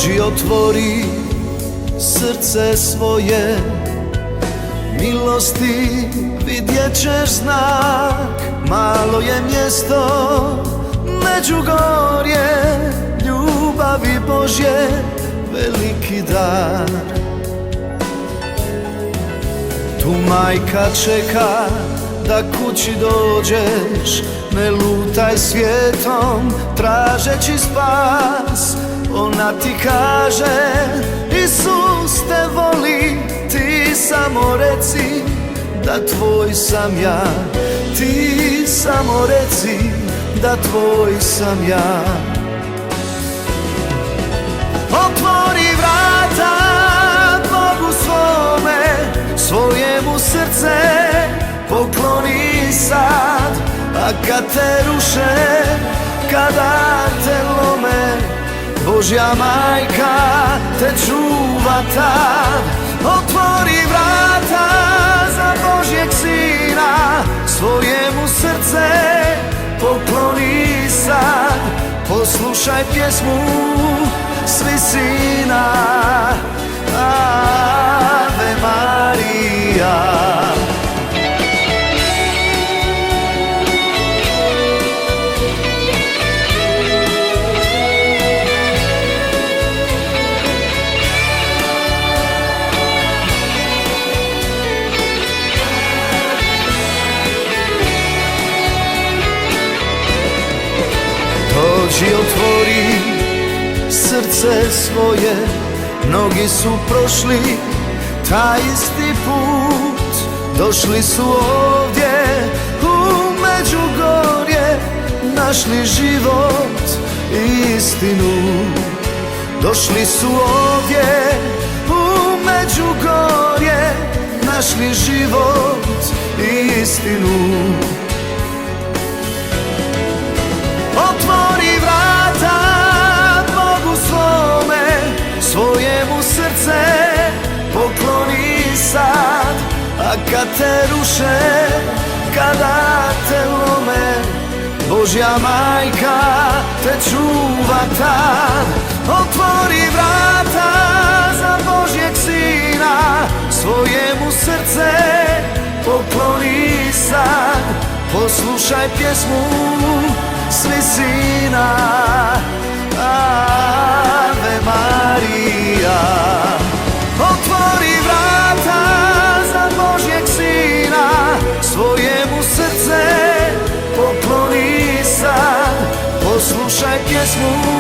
Dođi, otvori srce svoje, milosti vidjet ćeš znak. Malo je mjesto Međugorje, ljubavi Božje veliki dar. Tu majka čeka da kući dođeš, ne lutaj svijetom tražeći spas. Ona ti kaže, Isus te voli, ti samo reci da tvoj sam ja. Ti samo reci da tvoj sam ja. Otvori vrata Bogu svome, svojemu srce pokloni sad. A kad te ruše, kada te lome, Božja majka te čuva tad. Otvori vrata za Božjeg sina, svojemu srce pokloni sad. Poslušaj pjesmu s visina, Ave Marija. Dođi, otvori srce svoje, mnogi su prošli taj isti put. Došli su ovdje u Međugorje, našli život i istinu. Došli su ovdje u Međugorje, našli život i istinu. Otvori vrata Bogu svome, svojemu srce pokloni sad. A kad te ruše, kada te lome, Božja majka te čuva tad. Otvori vrata za Božjeg sina, svojemu srce pokloni sad. Poslušaj pjesmu s visina, Ave Marija. Otvori vrata za Božjeg sina, svojemu srce pokloni sad. Poslušaj pjesmu